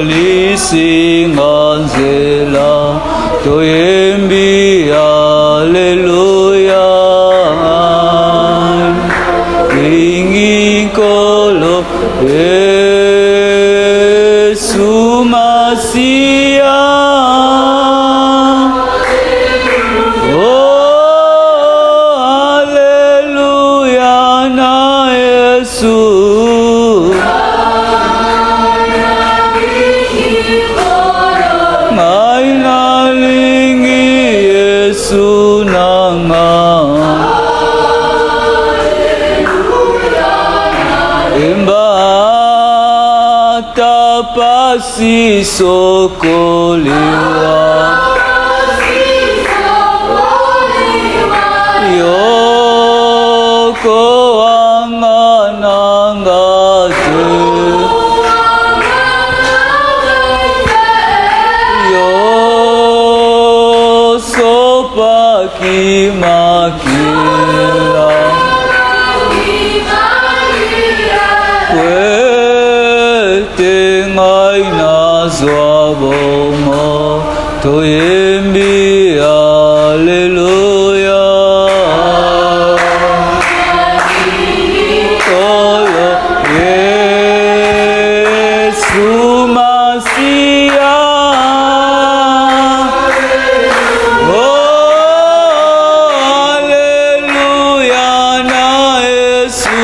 lisinganzela toyembi haleluya ingikolo Yesu Masia Pasi sokoliwa Yoko anganangate Yosopa kimakila Zwaboma toyembi haleluya Kolo Yesu Masia haleluya na Yesu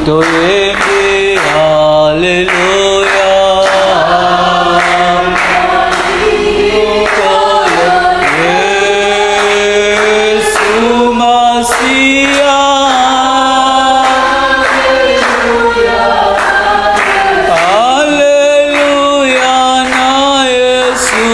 toyembi haleluya Yesu Masia haleluya na Yesu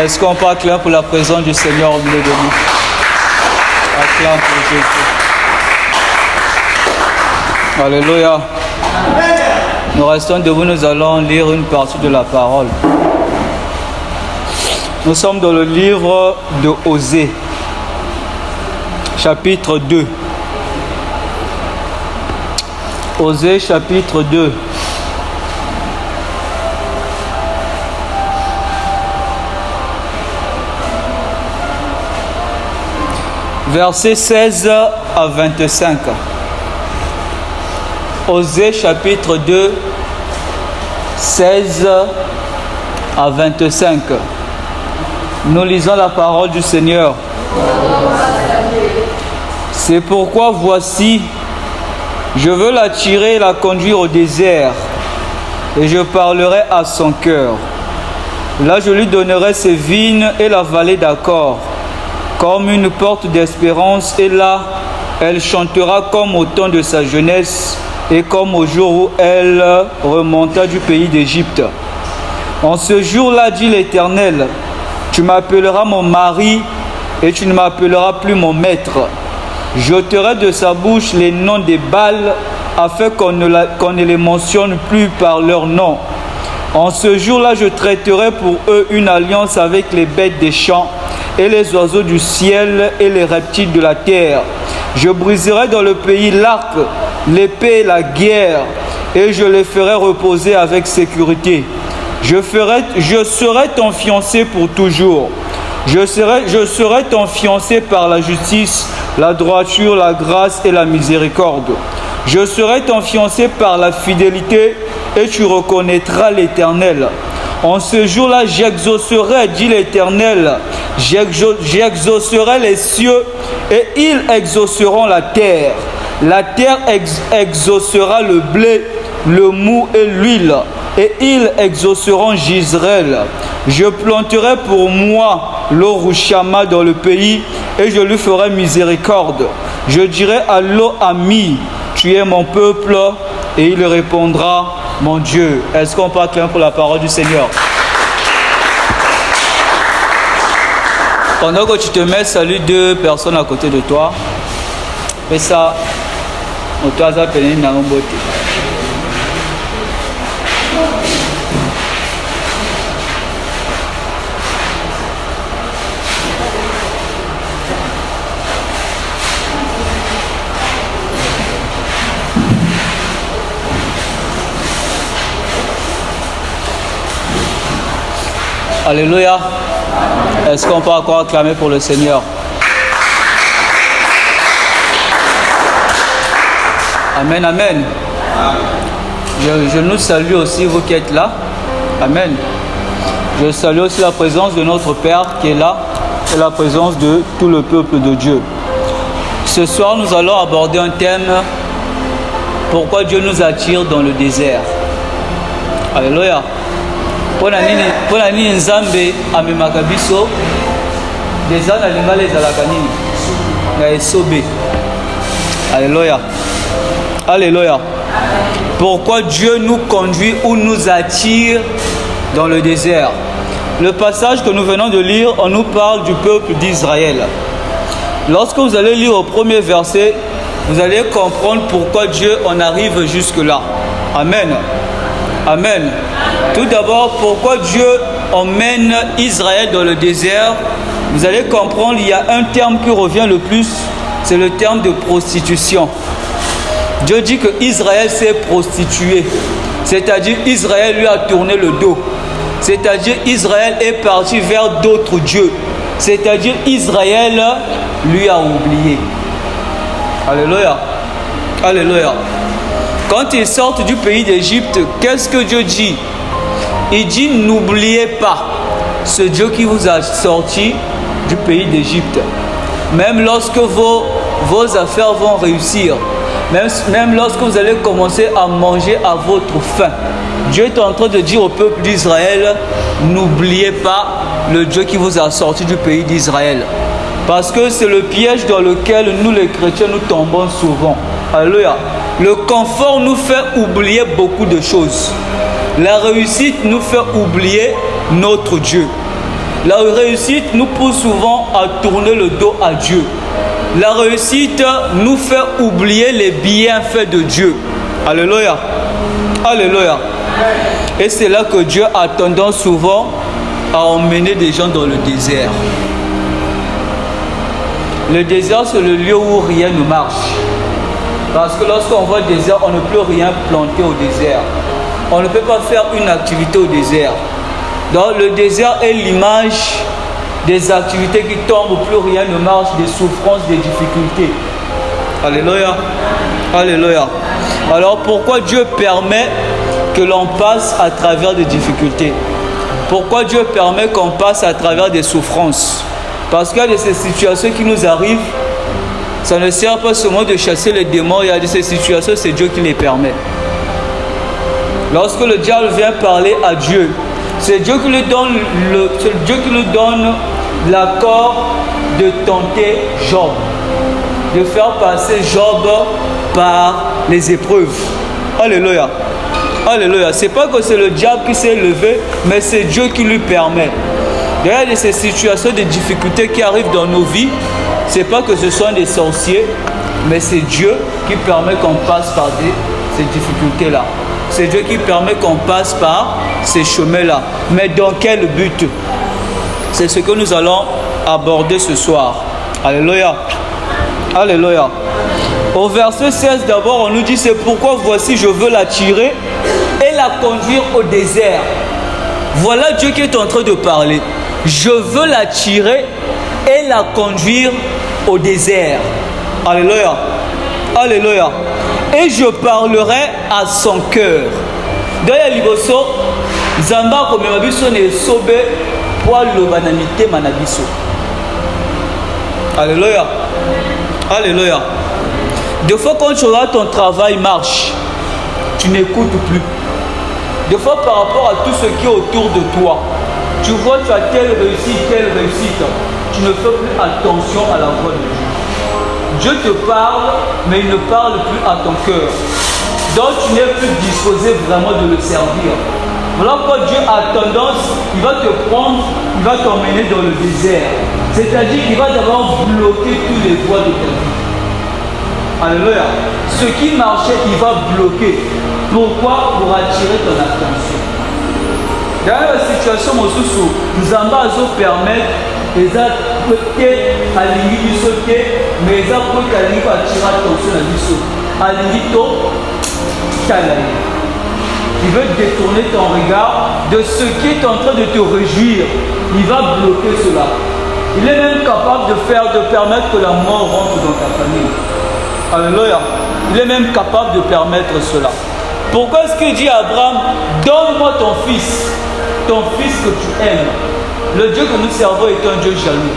Est-ce qu'on peut acclamer pour la présence du Seigneur au milieu de nous? Acclame pour Jésus. Alléluia. Nous restons debout, nous allons lire une partie de la parole. Nous sommes dans le livre de Osée, chapitre 2. Osée, chapitre 2. Versets 16 à 25. Osée chapitre 2, 16 à 25. Nous lisons la parole du Seigneur. C'est pourquoi voici, je veux l'attirer et la conduire au désert, et je parlerai à son cœur. Là je lui donnerai ses vignes et la vallée d'Accord, comme une porte d'espérance, et là, elle chantera comme au temps de sa jeunesse et comme au jour où elle remonta du pays d'Égypte. En ce jour-là, dit l'Éternel, tu m'appelleras mon mari et tu ne m'appelleras plus mon maître. J'ôterai de sa bouche les noms des Baals afin qu'on ne les mentionne plus par leur nom. En ce jour-là, je traiterai pour eux une alliance avec les bêtes des champs et les oiseaux du ciel et les reptiles de la terre. Je briserai dans le pays l'arc, l'épée et la guerre, et je les ferai reposer avec sécurité. Je serai ton fiancé pour toujours. Je serai ton fiancé par la justice, la droiture, la grâce et la miséricorde. Je serai ton fiancé par la fidélité et tu reconnaîtras l'Éternel. En ce jour-là, j'exaucerai, dit l'Éternel, j'exaucerai les cieux et ils exauceront la terre. La terre exaucera le blé, le mou et l'huile, et ils exauceront Jezreel. Je planterai pour moi l'Orushama dans le pays, et je lui ferai miséricorde. Je dirai à l'O-Ami, tu es mon peuple, et il répondra, mon Dieu. Est-ce qu'on peut acclamer pour la parole du Seigneur? Pendant que tu te mets, salue deux personnes à côté de toi. Fais ça. Alléluia. Est-ce qu'on peut encore acclamer pour le Seigneur? Amen, amen. Je nous salue aussi, vous qui êtes là. Amen. Je salue aussi la présence de notre Père qui est là et la présence de tout le peuple de Dieu. Ce soir, nous allons aborder un thème. Pourquoi Dieu nous attire dans le désert? Alléluia. Pour la nini nzambe amemaka biso deza na lingala ezalaka nini na esobe. Alléluia. Alléluia. Pourquoi Dieu nous conduit ou nous attire dans le désert? Le passage que nous venons de lire, on nous parle du peuple d'Israël. Lorsque vous allez lire au premier verset, vous allez comprendre pourquoi Dieu en arrive jusque-là. Amen. Amen. Tout d'abord, pourquoi Dieu emmène Israël dans le désert? Vous allez comprendre, il y a un terme qui revient le plus, c'est le terme de prostitution. Dieu dit que Israël s'est prostitué, c'est-à-dire Israël lui a tourné le dos, c'est-à-dire Israël est parti vers d'autres dieux, c'est-à-dire Israël lui a oublié. Alléluia. Alléluia. Quand ils sortent du pays d'Égypte, qu'est-ce que Dieu dit? Il dit, n'oubliez pas ce Dieu qui vous a sorti du pays d'Égypte. Même lorsque vos affaires vont réussir, même lorsque vous allez commencer à manger à votre faim, Dieu est en train de dire au peuple d'Israël, n'oubliez pas le Dieu qui vous a sorti du pays d'Israël. Parce que c'est le piège dans lequel nous les chrétiens nous tombons souvent. Alléluia. Le confort nous fait oublier beaucoup de choses. La réussite nous fait oublier notre Dieu. La réussite nous pousse souvent à tourner le dos à Dieu. La réussite nous fait oublier les bienfaits de Dieu. Alléluia. Alléluia. Et c'est là que Dieu a tendance souvent à emmener des gens dans le désert. Le désert, c'est le lieu où rien ne marche. Parce que lorsqu'on voit le désert, on ne peut rien planter au désert. On ne peut pas faire une activité au désert. Donc le désert est l'image des activités qui tombent, plus rien ne marche, des souffrances, des difficultés. Alléluia. Alléluia. Alors pourquoi Dieu permet que l'on passe à travers des difficultés? Pourquoi Dieu permet qu'on passe à travers des souffrances? Parce qu'il y a de ces situations qui nous arrivent. Ça ne sert pas seulement de chasser les démons, il y a de ces situations, c'est Dieu qui les permet. Lorsque le diable vient parler à Dieu, c'est Dieu qui lui donne l'accord de tenter Job, de faire passer Job par les épreuves. Alléluia. Alléluia. C'est pas que c'est le diable qui s'est levé, mais c'est Dieu qui lui permet. Derrière de ces situations de difficultés qui arrivent dans nos vies, c'est pas que ce sont des sorciers, mais c'est Dieu qui permet qu'on passe par ces difficultés-là. C'est Dieu qui permet qu'on passe par ces chemins-là. Mais dans quel but? C'est ce que nous allons aborder ce soir. Alléluia. Alléluia. Au verset 16 d'abord, on nous dit, c'est pourquoi voici je veux l'attirer et la conduire au désert. Voilà Dieu qui est en train de parler. je veux l'attirer et la conduire au désert. Alléluia. Alléluia. Et je parlerai à son cœur. D'ailleurs, liboso, Zamba comme mabiso ne sobe pour l'obanamité manabiso. Alléluia. Alléluia. Des fois, quand tu vois ton travail marche, tu n'écoutes plus. Des fois, par rapport à tout ce qui est autour de toi, tu vois, tu as telle réussite, tu ne fais plus attention à la voix de Dieu. Dieu te parle, mais il ne parle plus à ton cœur. Donc, tu n'es plus disposé vraiment de le servir. Voilà pourquoi Dieu a tendance, il va te prendre, il va t'emmener dans le désert. C'est-à-dire qu'il va d'abord bloquer toutes les voies de ta vie. Alléluia. Ce qui marchait, il va bloquer. Pourquoi? Pour attirer ton attention. Dans la situation, nous allons permettre les actes à l'ingé du sauté, mais les actes à l'ingé à tirer attention à l'issue. À l'ingé il veut détourner ton regard de ce qui est en train de te réjouir. Il va bloquer cela. Il est même capable de permettre que la mort rentre dans ta famille. Alléluia. Il est même capable de permettre cela. Pourquoi est-ce qu'il dit à Abraham, donne-moi ton fils que tu aimes. Le Dieu que nous servons est un Dieu jaloux.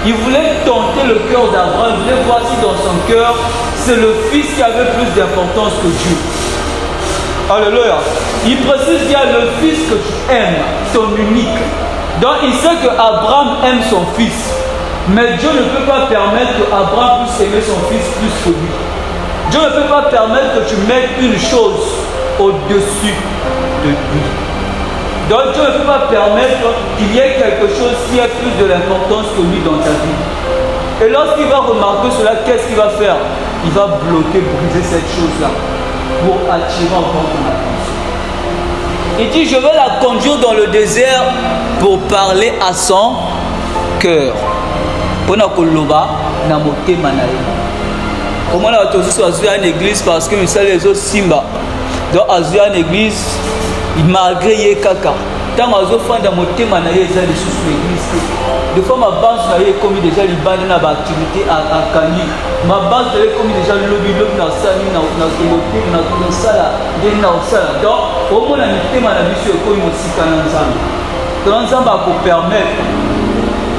Il voulait tenter le cœur d'Abraham, il voulait voir si dans son cœur, c'est le fils qui avait plus d'importance que Dieu. Alléluia. Il précise qu'il y a le fils que tu aimes, ton unique. Donc il sait que Abraham aime son fils. Mais Dieu ne peut pas permettre qu'Abraham puisse aimer son fils plus que lui. Dieu ne peut pas permettre que tu mettes une chose au-dessus de lui. Donc Dieu ne peut pas permettre qu'il y ait quelque chose qui ait plus de l'importance que lui dans ta vie. Et lorsqu'il va remarquer cela, qu'est-ce qu'il va faire? Il va bloquer, briser cette chose-là pour attirer encore ton attention. Il dit, je vais la conduire dans le désert pour parler à son cœur. Comment on a tous à une église parce que nous les autres Simba. Donc à une église, malgré les caca. Tant que je fais dans mon thème, je suis dans l'église. Des fois, ma base est comme déjà les bandes dans l'activité à Kani. Ma base est comme déjà le lobby dans la salle, dans la salle, dans la salle. Donc, au moins, le thème à la vie, c'est comme aussi dans l'ensemble. Dans l'ensemble, pour permettre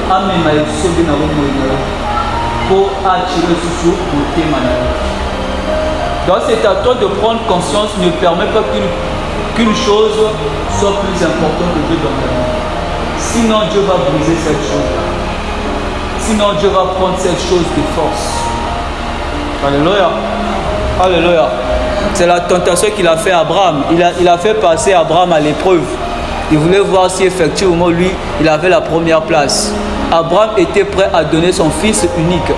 à mes maïs de sauver dans le monde pour attirer ce thème à la vie. Donc, c'est à toi de prendre conscience, ne permet pas qu'une chose soit plus importante que Dieu dans ta vie. Sinon, Dieu va briser cette chose-là. Sinon, Dieu va prendre cette chose de force. Alléluia. Alléluia. C'est la tentation qu'il a fait à Abraham. Il a fait passer Abraham à l'épreuve. Il voulait voir si effectivement, lui, il avait la première place. Abraham était prêt à donner son fils unique.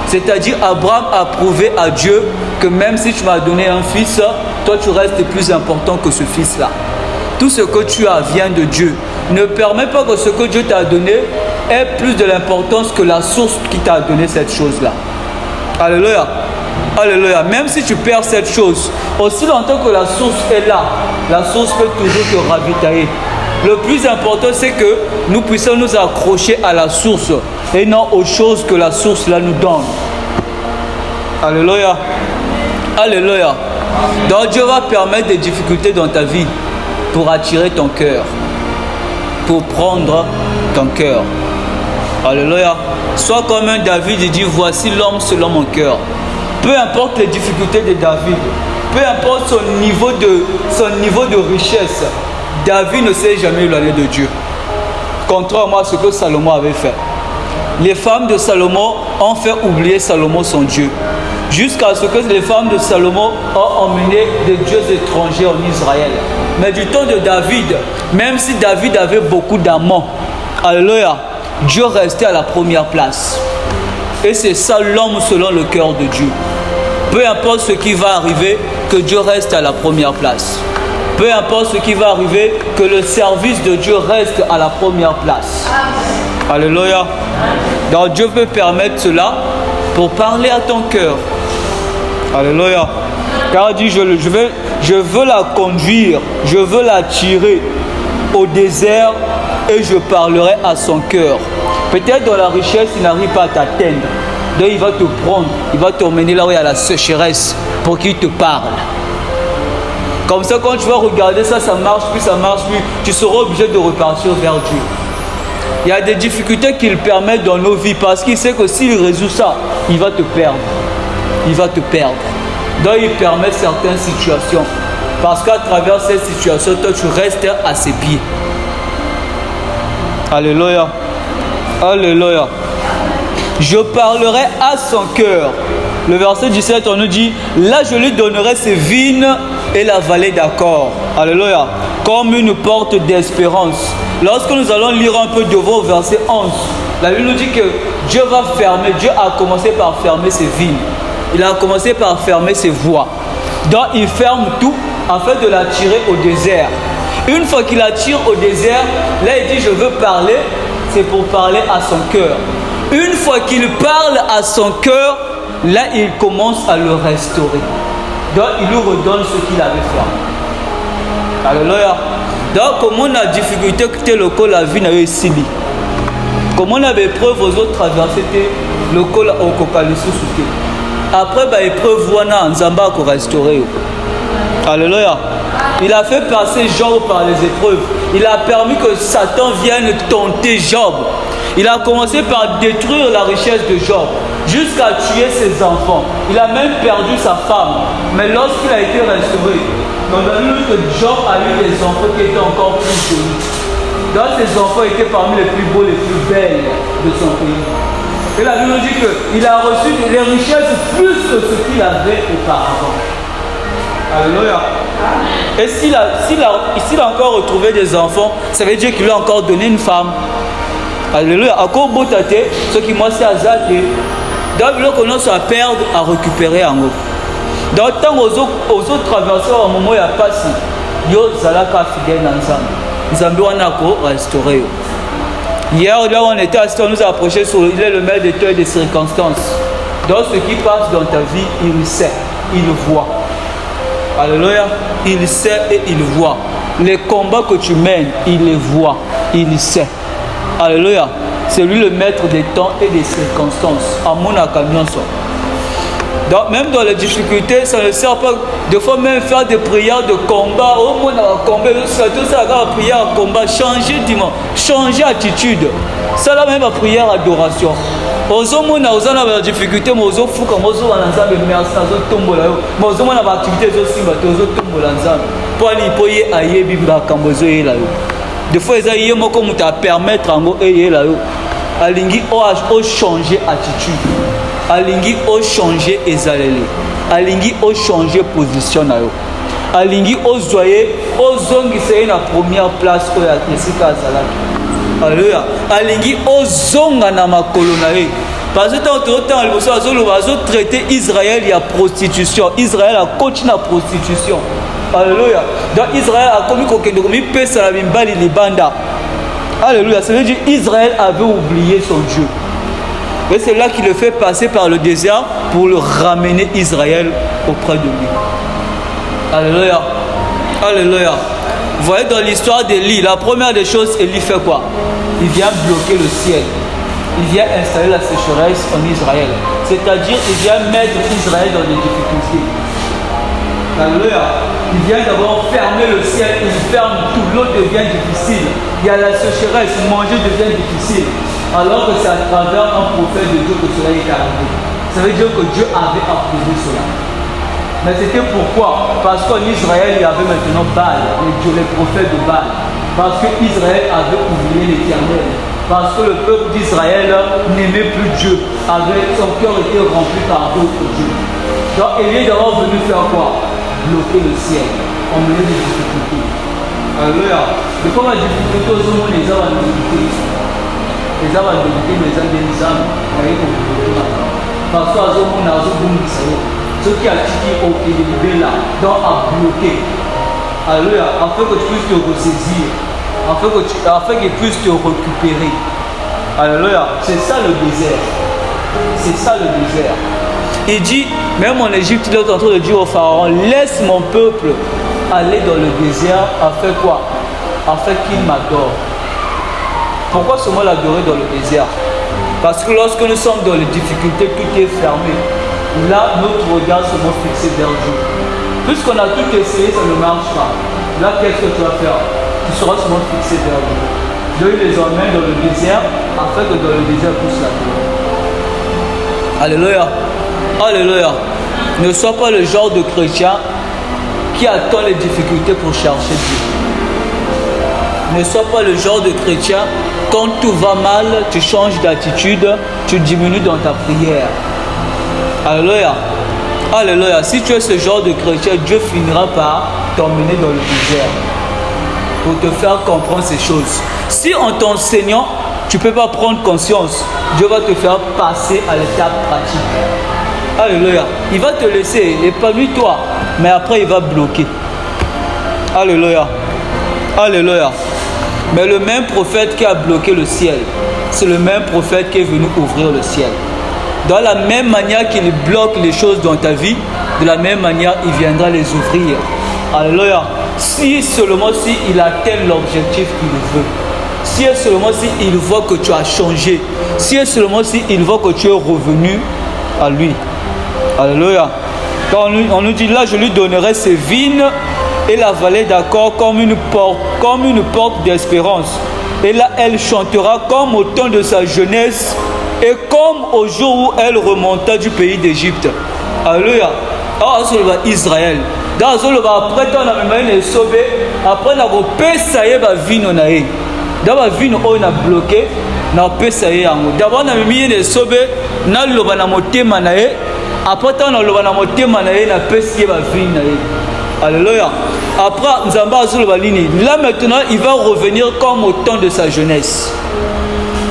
C'est-à-dire, Abraham a prouvé à Dieu que même si tu m'as donné un fils, toi tu restes plus important que ce fils-là. Tout ce que tu as vient de Dieu. Ne permet pas que ce que Dieu t'a donné ait plus de l'importance que la source qui t'a donné cette chose-là. Alléluia. Alléluia. Même si tu perds cette chose, aussi longtemps que la source est là, la source peut toujours te ravitailler. Le plus important, c'est que nous puissions nous accrocher à la source et non aux choses que la source là nous donne. Alléluia. Alléluia. Donc Dieu va permettre des difficultés dans ta vie pour attirer ton cœur, pour prendre ton cœur. Alléluia. Sois comme un David, il dit, voici l'homme selon mon cœur. Peu importe les difficultés de David, peu importe son niveau de richesse, David ne s'est jamais éloigné de Dieu. Contrairement à ce que Salomon avait fait. Les femmes de Salomon ont fait oublier Salomon son Dieu. Jusqu'à ce que les femmes de Salomon ont emmené des dieux étrangers en Israël. Mais du temps de David, même si David avait beaucoup d'amants, alléluia, Dieu restait à la première place. Et c'est ça l'homme selon le cœur de Dieu. Peu importe ce qui va arriver, que Dieu reste à la première place. Peu importe ce qui va arriver, que le service de Dieu reste à la première place. Alléluia. Donc Dieu peut permettre cela pour parler à ton cœur. Alléluia. Car il dit, je veux la conduire, je veux la tirer au désert et je parlerai à son cœur. Peut-être dans la richesse, il n'arrive pas à t'atteindre. Donc il va te prendre, il va t'emmener là où il y a la sécheresse pour qu'il te parle. Comme ça, quand tu vas regarder ça, ça marche plus, tu seras obligé de repartir vers Dieu. Il y a des difficultés qu'il permet dans nos vies parce qu'il sait que s'il résout ça, il va te perdre. Il va te perdre. Donc il permet certaines situations. Parce qu'à travers ces situations, toi tu restes à ses pieds. Alléluia. Alléluia. Je parlerai à son cœur. Le verset 17, on nous dit, là je lui donnerai ses vignes et la vallée d'accord. Alléluia. Comme une porte d'espérance. Lorsque nous allons lire un peu devant au verset 11, la Bible nous dit que Dieu va fermer, Dieu a commencé par fermer ses vignes. Il a commencé par fermer ses voies. Donc il ferme tout afin de l'attirer au désert. Une fois qu'il attire au désert, là il dit je veux parler, c'est pour parler à son cœur. Une fois qu'il parle à son cœur, là il commence à le restaurer. Donc il lui redonne ce qu'il avait fait. Alléluia. Donc comme on a difficulté que le col la vie n'a eu ici. Comme on avait épreuve aux autres traversées le col au cocalisou souté. Après bah épreuve wana nzamba ko restaurer. Alléluia. Il a fait passer Job par les épreuves. Il a permis que Satan vienne tenter Job. Il a commencé par détruire la richesse de Job jusqu'à tuer ses enfants. Il a même perdu sa femme. Mais lorsqu'il a été restauré, on a vu que Job a eu des enfants qui étaient encore plus jolis. Donc ces enfants étaient parmi les plus beaux, les plus belles de son pays. Et la Bible dit qu'il a reçu les richesses plus que ce qu'il avait auparavant. Alléluia. Et s'il a encore retrouvé des enfants, ça veut dire qu'il lui a encore donné une femme. Alléluia. Encore beau tâté, ce qui moi c'est azate. Donc il commence à perdre, à récupérer en haut. Donc tant aux autres traverseurs, au moment où il n'y a pas si, yo zalaka fidèle ensemble. Nzambe wana ko restaurer. Hier là on était assis, on nous a approché sur il est le maître des temps et des circonstances. Donc ce qui passe dans ta vie, il sait, il voit. Alléluia. Il sait et il voit. Les combats que tu mènes, il les voit, il sait. Alléluia. C'est lui le maître des temps et des circonstances. À mon acamion. Donc même dans les difficultés, ça ne sert pas. Des fois même faire des prières de combat. Au moins combat, tout ça, la prière de combat, changer dimanche, changer attitude. Ça là même la prière adoration. Aux hommes on a des difficultés, mais aux autres fous comme aux autres on a des merci, aux autres tombent là. Mais aux autres on a des activités aussi, mais aux autres tombent là. Pour aller pour y aller bimba kambozo y là. Des fois ils aillent moi comme t'as permettre en go y là. Alingi o changer attitude. Alingi o changer ezalele. Alingi o changer position na yo. Alingi o zoyer o zongi c'est na première place ko ya Jessica Zalaki. Alléluia. Alingi o zonga na makolo na ye. Parce que tant le traité Israël il y a prostitution. Israël a continué la prostitution. Alléluia. Donc Israël a commis kokendo komi pesa la bimbali libanda. Alléluia. Ça veut dire Israël avait oublié son Dieu. Et c'est là qu'il le fait passer par le désert pour le ramener Israël auprès de lui. Alléluia. Alléluia. Vous voyez dans l'histoire d'Élie, la première des choses, Élie fait quoi? Il vient bloquer le ciel. Il vient installer la sécheresse en Israël. C'est-à-dire, il vient mettre Israël dans des difficultés. Alléluia. Il vient d'abord fermer le ciel, il ferme tout, l'eau devient difficile. Il y a la sécheresse, manger devient difficile. Alors que c'est à travers un prophète de Dieu que cela est arrivé. Ça veut dire que Dieu avait approuvé cela. Mais c'était pourquoi? Parce qu'en Israël, il y avait maintenant Baal, les prophètes de Baal. Parce qu'Israël avait oublié l'Éternel. Parce que le peuple d'Israël n'aimait plus Dieu. Son cœur était rempli par d'autres dieux. Donc il est d'abord venu faire quoi? Bloquer le ciel, emmener des difficultés. Alléluia. De quoi la difficulté aux hommes, les hommes ont difficulté. Les hommes ont difficulté, les hommes des hommes, parce que les hommes ont ce qui a dit au Québec là, donc à bloquer. Alléluia. Afin que tu puisses te ressaisir, afin qu'il puisse te récupérer. Alléluia. C'est ça le désert. C'est ça le désert. Il dit, même en Égypte, il est en train de dire au pharaon, laisse mon peuple aller dans le désert afin quoi? Afin qu'il m'adore. Pourquoi seulement l'adorer dans le désert? Parce que lorsque nous sommes dans les difficultés, tout est fermé. Là, notre regard sera fixé vers Dieu. Puisqu'on a tout essayé, ça ne marche pas. Là, qu'est-ce que tu vas faire? Tu seras seulement fixé vers Dieu. Dieu les emmène dans le désert afin que dans le désert puisse l'adorer. Alléluia. Alléluia. Ne sois pas le genre de chrétien qui attend les difficultés pour chercher Dieu. Ne sois pas le genre de chrétien, quand tout va mal, tu changes d'attitude, tu diminues dans ta prière. Alléluia. Alléluia. Si tu es ce genre de chrétien, Dieu finira par t'emmener dans le désert pour te faire comprendre ces choses. Si en t'enseignant, tu ne peux pas prendre conscience, Dieu va te faire passer à l'étape pratique. Alléluia. Il va te laisser, épanouis-toi, mais après il va bloquer. Alléluia. Alléluia. Mais le même prophète qui a bloqué le ciel, c'est le même prophète qui est venu ouvrir le ciel. Dans la même manière qu'il bloque les choses dans ta vie, de la même manière, il viendra les ouvrir. Alléluia. Si seulement il atteint l'objectif qu'il veut. Si seulement il voit que tu as changé. Si seulement il voit que tu es revenu à lui. Alléluia. Quand on nous dit là, je lui donnerai ses vignes et la vallée d'accord comme une porte d'espérance. Et là, elle chantera comme au temps de sa jeunesse et comme au jour où elle remonta du pays d'Égypte. Alléluia. Israël. Dans le après on a même sauvé. Après on a repé ça y est va vino nae. Dans la vino on a bloqué. Na repé ça y est en haut. D'abord on a mis les sauvé. Na le bana motema nae. Après on a le bana motema nae na repé ça y est va vino nae. Alléluia. Après Nzamba azul balini. Là maintenant il va revenir comme au temps de sa jeunesse.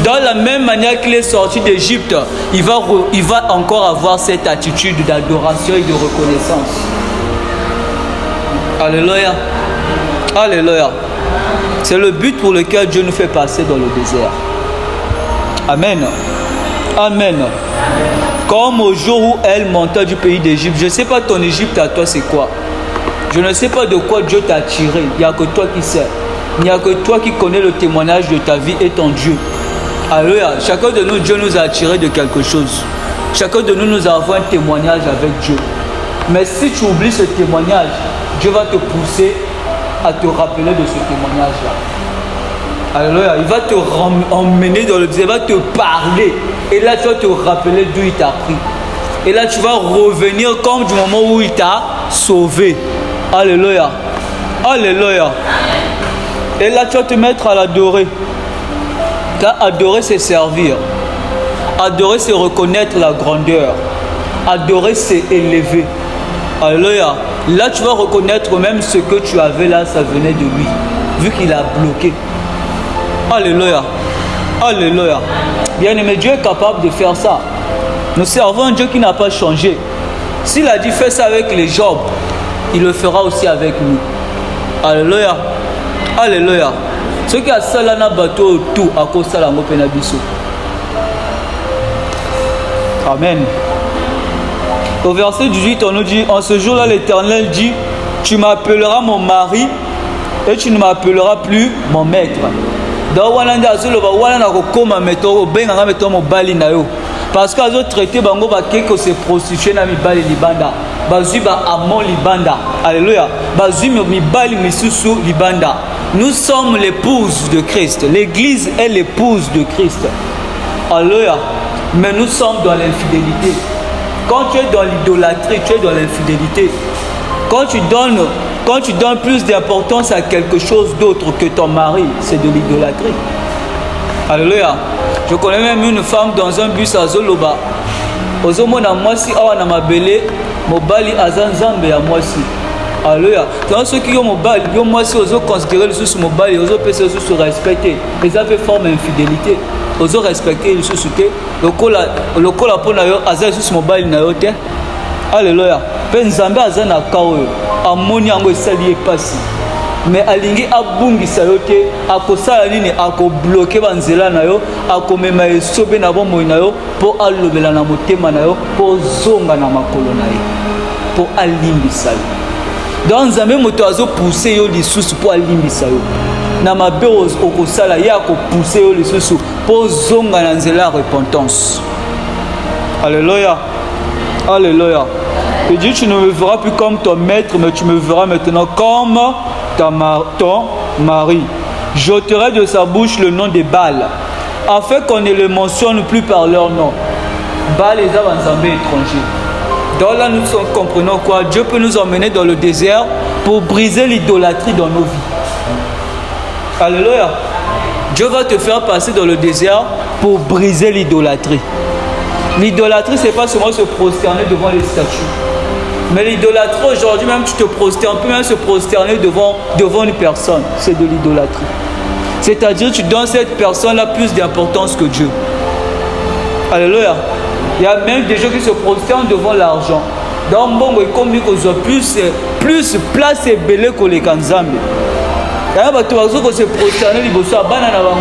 Dans la même manière qu'il est sorti d'Égypte, il va encore avoir cette attitude d'adoration et de reconnaissance. Alléluia. Alléluia. C'est le but pour lequel Dieu nous fait passer dans le désert. Amen. Amen. Comme au jour où elle monta du pays d'Égypte. Je ne sais pas ton Égypte à toi c'est quoi. Je ne sais pas de quoi Dieu t'a tiré. Il n'y a que toi qui sais. Il n'y a que toi qui connais le témoignage de ta vie et ton Dieu. Alléluia. Chacun de nous, Dieu nous a attiré de quelque chose. Chacun de nous, nous avons un témoignage avec Dieu. Mais si tu oublies ce témoignage, Dieu va te pousser à te rappeler de ce témoignage-là. Alléluia. Il va te emmener dans le désert, il va te parler. Et là, tu vas te rappeler d'où il t'a pris. Et là, tu vas revenir comme du moment où il t'a sauvé. Alléluia. Alléluia. Et là, tu vas te mettre à l'adorer. Car adorer, c'est servir. Adorer, c'est reconnaître la grandeur. Adorer, c'est élever. Alléluia. Là, tu vas reconnaître même ce que tu avais là, ça venait de lui. Vu qu'il a bloqué. Alléluia. Alléluia. Bien-aimé, Dieu est capable de faire ça. Nous servons un Dieu qui n'a pas changé. S'il a dit fais ça avec les Job, il le fera aussi avec nous. Alléluia. Alléluia. Ce qui a salé na bateau tout à cause de la mopenabiso. Amen. Au verset 18, on nous dit, en ce jour-là, l'Éternel dit, tu m'appelleras mon mari et tu ne m'appelleras plus mon maître. Parce qu'ils ont traité bango bakeko se prostituer na mibali libanda. Bazui ba amon libanda. Alléluia. Bazui mibali misusu libanda. Nous sommes l'épouse de Christ. L'église est l'épouse de Christ. Alléluia. Mais nous sommes dans l'infidélité. Quand tu es dans l'idolâtrie, tu es dans l'infidélité. Quand tu donnes plus d'importance à quelque chose d'autre que ton mari, c'est de l'idolâtrie. Alléluia. Je connais même une femme dans un bus à Zoloba. Ozomona mwasi awa na mabele, mobali azanzambe ya mwasi. Alléluia. Dans ceux qui ont mobile, ils ont mwasi ozo considérer le sous mobile, ozo pèse sous respecter. Ils avaient forme infidélité. Ozo respecter le sous-souté. Le kola pona yo azay sous mobile na yote. Alléluia. Pe nzambe azana kaoyo. Amoni yango esali epasi. Mais alingi abungisa yo te akosala nini akobloke banzela na yo akomema esobe na bomoi na yo po alobela na motema na yo po zonga na makolo na ye po alimbisa yo. Donc nzambe moto azo pousser yo lisusu po alimbisa yo. na mabe okosala ya kopousse yo lisusu po zonga na nzela repentance. Alléluia. Alléluia. Il dit tu ne me verras plus comme ton maître, mais tu me verras maintenant comme ton mari. J'ôterai de sa bouche le nom des Baals, afin qu'on ne le mentionne plus par leur nom. Baal les Nzambe étrangers. Donc là, nous comprenons quoi? Dieu peut nous emmener dans le désert pour briser l'idolâtrie dans nos vies. Alléluia. Dieu va te faire passer dans le désert pour briser l'idolâtrie. L'idolâtrie, ce n'est pas seulement se prosterner devant les statues. Mais l'idolâtrie, aujourd'hui même, tu te prosternes, on peut même se prosterner devant une personne. C'est de l'idolâtrie. C'est-à-dire tu donnes cette personne-là plus d'importance que Dieu. Alléluia. Il y a même des gens qui se prosternent devant l'argent. Dans le monde, comme ils ont plus place et belé que les Kanzambe. Il y a des gens qui se prosternent devant l'argent.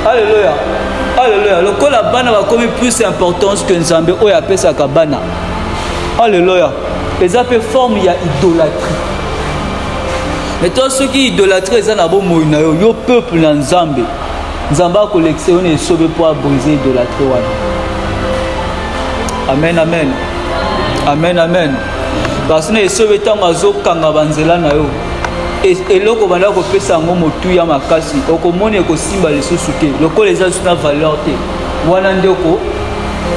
Alléluia. Alléluia. Le col à bana va comme plus d'importance que Nzambe ou ya pesa kabana. Alléluia. Les appels forment il y a idolâtrie. Mais toi ceux qui idolâtrent ça na bon moina yo peuple na Nzambe. Nzambe a collectionné et sauvé pour briser l'idolâtrie wana. Amen amen. Amen amen. Parce que les sauvé tant mazo kanga banzela na yo. Et loko banda ko pesa ngo motu ya makasi okomone ko simba les sous-souté loko les gens na valeur te wana ndeko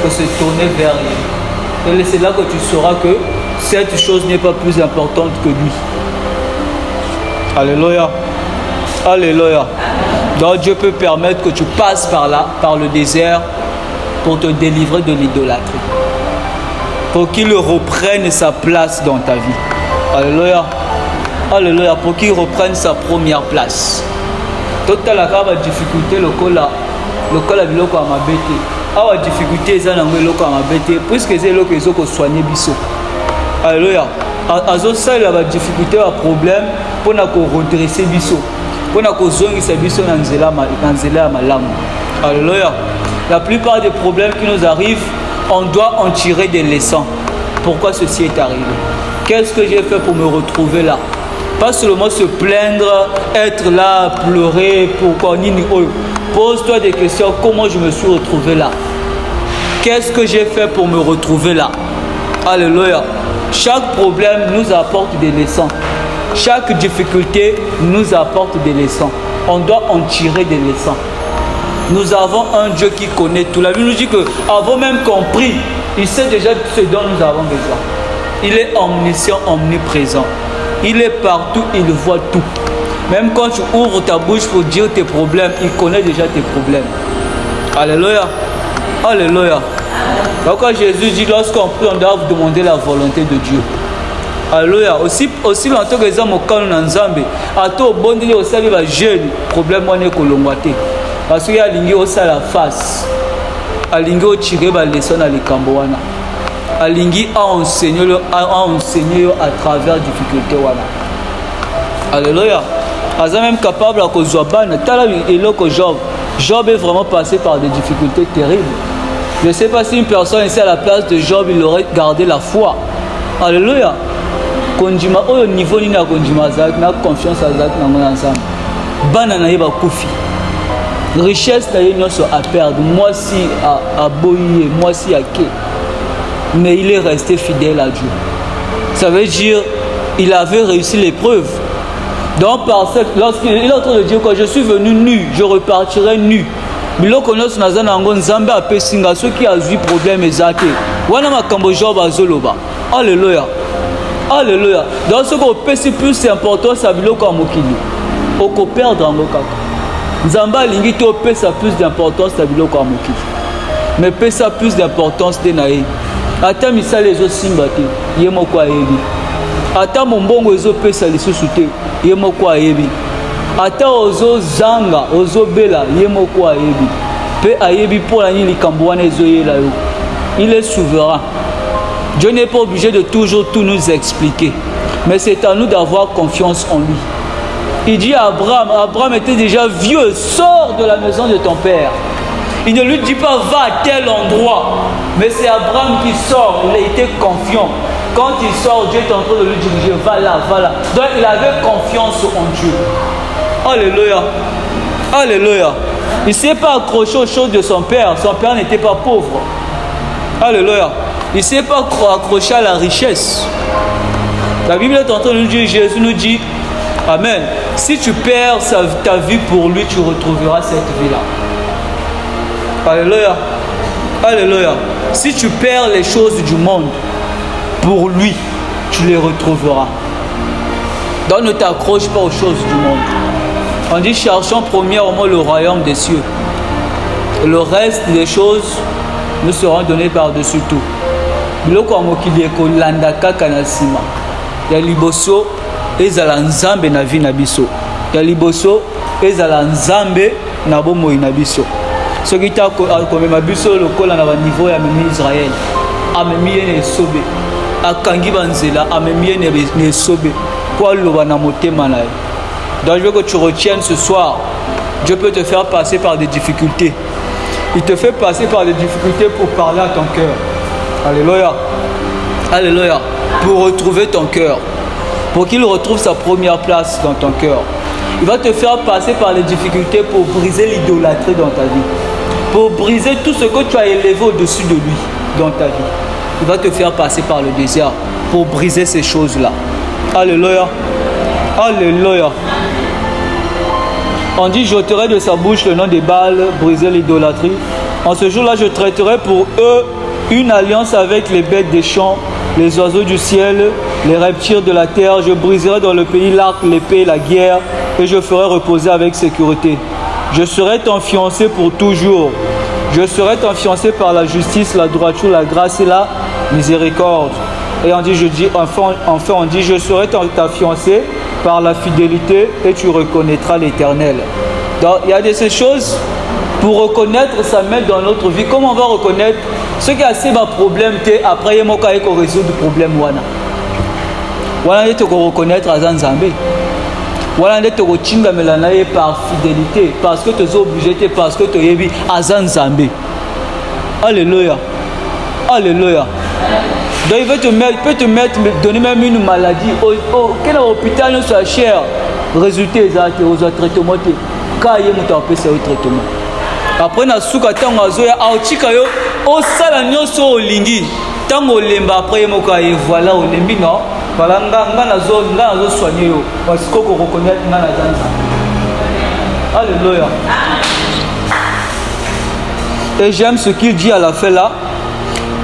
que se tourner vers lui et c'est là que tu sauras que cette chose n'est pas plus importante que lui. Alléluia. Alléluia. Donc Dieu peut permettre que tu passes par là, par le désert pour te délivrer de l'idolâtrie, pour qu'il reprenne sa place dans ta vie. Alléluia. Alléluia, pour qu'il reprenne sa première place. Toute la difficulté, le col à biloko à ma bête. La difficulté, c'est puisque c'est là qu'ils ont soigné biso. Alléluia. Ça, il y a des difficultés, un problème pour redresser biso. Pour zongi biso dans nzela malam. Alléluia. La plupart des problèmes qui nous arrivent, on doit en tirer des leçons. Pourquoi ceci est arrivé? Qu'est-ce que j'ai fait pour me retrouver là? Pas seulement se plaindre, être là, pleurer, pourquoi ni. Pose-toi des questions, comment je me suis retrouvé là? Qu'est-ce que j'ai fait pour me retrouver là? Alléluia. Chaque problème nous apporte des leçons. Chaque difficulté nous apporte des leçons. On doit en tirer des leçons. Nous avons un Dieu qui connaît tout. La Bible nous dit qu'avant même compris, il sait déjà ce dont nous avons besoin. Il est omniscient, omniprésent. Il est partout, il voit tout. Même quand tu ouvres ta bouche pour dire tes problèmes, il connaît déjà tes problèmes. Alléluia. Alléluia. Donc quand Jésus dit, lorsqu'on prie, on doit demander la volonté de Dieu. Alléluia. Aussi longtemps que les hommes au Nzambe, à tout bon Dieu aussi les jeunes, problème on est kolongwate. Parce qu'il y a l'ingé aussi à la face. À l'ingé au tiré ba leçon à l'écamboana. Alingi a enseigné à travers difficultés wana. Alléluia. Aza même capable à cause de tala eloko Job. Job est vraiment passé par des difficultés terribles. Je ne sais pas si une personne ici à la place de Job, il aurait gardé la foi. Alléluia. Konjima au niveau ni na konjima zak na confiance à zak na mon ensemble. Bana na yeba kufi. Richesse na yeno so à perdre. Moi si à boyer, moi si à ke. Mais il est resté fidèle à Dieu. Ça veut dire il avait réussi l'épreuve. Donc lorsqu'il est en train de dire que je suis venu nu, je repartirai nu. Biloko nyonso naza nango Nzambe apesinga soki azwi problème ezate. Wana makambo Job azoloba. Alléluia. Alléluia. Donc ce qu'on pèse plus c'est important ça biloko amokili. Oko perdre en kaka. Nzambe alingi to pesa plus d'importance ça biloko amokili. Mais pesa plus d'importance de nae. Ata misala ezosimba te ye moko ayebi. Ata mombongo ezopesa lisusu te ye moko ayebi. Ata ozozanga ozobela ye moko ayebi. Pe ayebi pour la nini likambo wana ezoyela yo. Il est souverain. Dieu n'est pas obligé de toujours tout nous expliquer. Mais c'est à nous d'avoir confiance en lui. Il dit à Abraham, Abraham était déjà vieux, sors de la maison de ton père. Il ne lui dit pas va à tel endroit. Mais c'est Abraham qui sort, il a été confiant. Quand il sort, Dieu est en train de lui diriger, va là, va là. Donc il avait confiance en Dieu. Alléluia. Alléluia. Il ne s'est pas accroché aux choses de son père. Son père n'était pas pauvre. Alléluia. Il ne s'est pas accroché à la richesse. La Bible est en train de nous dire, Jésus nous dit, Amen. Si tu perds ta vie pour lui, tu retrouveras cette vie-là. Alléluia. Alléluia. Si tu perds les choses du monde pour lui, tu les retrouveras. Donc ne t'accroche pas aux choses du monde. On dit cherchons premièrement le royaume des cieux. Et le reste des choses nous seront données par-dessus tout. Biloko mokili ekolanda kaka na sima. Ya liboso ezala nzambe na vie na biso. Ya liboso ezala nzambe na bomoi na biso. Soki ta komema biso lokola na ba niveau ya memi Israël. Amemi ye esobe. Akangi banzela amemi ye esobe. Pour loba na motema na ye. Donc je veux que tu retiennes ce soir, Dieu peut te faire passer par des difficultés. Il te fait passer par des difficultés pour parler à ton cœur. Alléluia. Alléluia. Pour retrouver ton cœur. Pour qu'il retrouve sa première place dans ton cœur. Il va te faire passer par les difficultés pour briser l'idolâtrie dans ta vie. Pour briser tout ce que tu as élevé au-dessus de lui dans ta vie. Il va te faire passer par le désert pour briser ces choses-là. Alléluia. Alléluia. On dit, j'ôterai de sa bouche le nom des Baals, briser l'idolâtrie. En ce jour-là, je traiterai pour eux une alliance avec les bêtes des champs, les oiseaux du ciel, les reptiles de la terre. Je briserai dans le pays l'arc, l'épée, la guerre, et je ferai reposer avec sécurité. Je serai ton fiancé pour toujours. Je serai ton fiancé par la justice, la droiture, la grâce et la miséricorde. Et on dit, enfin on dit, je serai ta fiancée par la fidélité et tu reconnaîtras l'Éternel. Donc il y a de ces choses pour reconnaître ça met dans notre vie. Comment on va reconnaître ce qui a assez de problème après il y a résoudre le problème wana. Voilà il faut reconnaître à Zanzambé. Voilà il faut chinga melanaye par fidélité parce que tu es obligé parce que tu es à Zanzambé. Alléluia. Alléluia. Donc il peut te mettre, donner même une maladie. Quel hôpital ne soit cher, résultat exact aux traitements. Quand il y a un traitement. Après, na suka tango azoya aochika yo osala nyonso olingi. Tango lemba après moka et voilà olembi non. Voilà nga nazo soigner yo parce que ko reconnaître na zanza. Alléluia. Et j'aime ce qu'il dit à la fin là.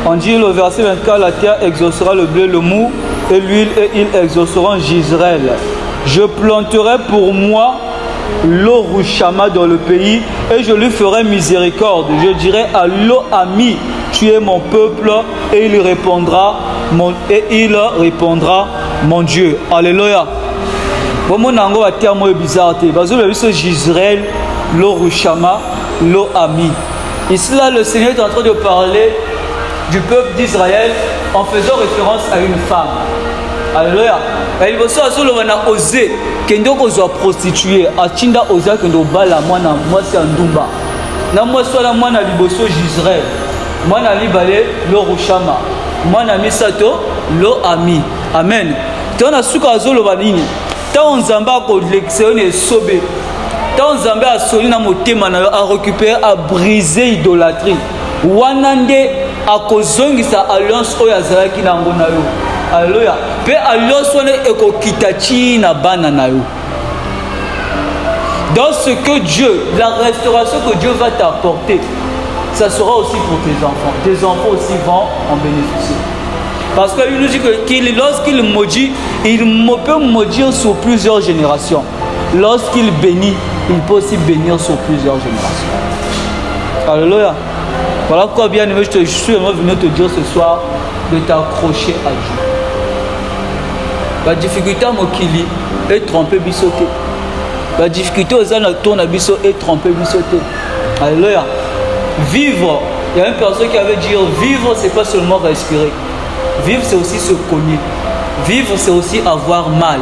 On dit le verset 24, la terre exaucera le blé, le mou et l'huile et ils exauceront Gisraël. Je planterai pour moi l'Orushama dans le pays et je lui ferai miséricorde. Je dirai à Lo-Ami, tu es mon peuple et il répondra mon Dieu. Alléluia. Bon, nango a terme bizarre. Parce que Gisraël, l'Orushama, Lo-Ami. Ici là, le Seigneur est en train de parler du peuple d'Israël en faisant référence à une femme. Alléluia. Et il va a osé qu'on soit prostituée. Achinda osa kendo bala mwana mwasi andumba. Na mwasi wala mwana liboso Gisraël. Mwana libale lo rushama. Mwana misato lo ami. Amen. Tona suka azolo banini. Ta onzamba ko lectionner sobe. Ta onzamba a soli na motema na a récupérer a briser idolâtrie. Wanande a kozongisa alliance oyo azalaki na ngo na yo. Alléluia. Pe alliance wana ekokita chi na bana na yo. Dans ce que Dieu, la restauration que Dieu va t'apporter, ça sera aussi pour tes enfants. Tes enfants aussi vont en bénéficier. Parce qu'il nous dit que lorsqu'il maudit, il peut maudire sur plusieurs générations. Lorsqu'il bénit, il peut aussi bénir sur plusieurs générations. Alléluia. Voilà pourquoi, bien aimé, je suis venu te dire ce soir de t'accrocher à Dieu. La difficulté à Mokili est tromper bisoté. La difficulté aux ânes tourne à biso est tromper bisoté. Alléluia. Vivre, il y a une personne qui avait dit vivre, c'est pas seulement respirer. Vivre, c'est aussi se cogner. Vivre, c'est aussi avoir mal.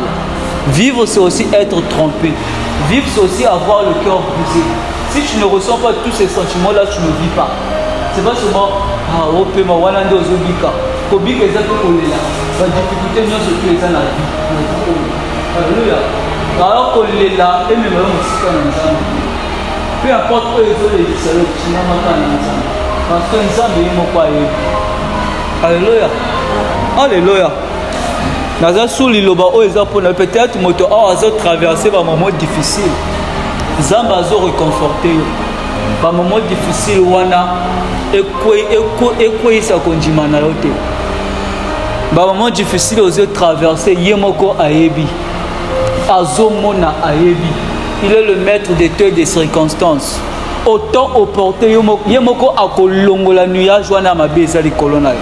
Vivre, c'est aussi être trompé. Vivre, c'est aussi avoir le cœur brisé. Si tu ne ressens pas tous ces sentiments-là, tu ne vis pas. C'est pas seulement la difficulté, non, surtout les gens dans la vie. Alléluia. Alors qu'on est là, et même peu importe où ils ont les salauds, parce que nous sommes pas. Alléluia. Alléluia. Naza sous liloba o eza pona peut-être moto a traversé par moment difficile. Zamba zo réconforté. Par moment difficile wana ekwe sa konjimana yote. Par moment difficile aux traverser yemoko ayebi. Azomona ayebi. Il est le maître des temps et des circonstances. Autant opporté yemoko akolongola nuage wana mabeza li colonel.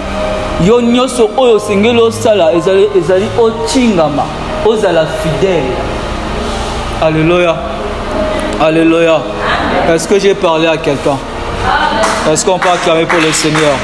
Yo nyoso oyo singelo sala ezali ochingama ozala fidèle. Alléluia. Alléluia. Est-ce que j'ai parlé à quelqu'un? Est-ce qu'on peut acclamer pour le Seigneur?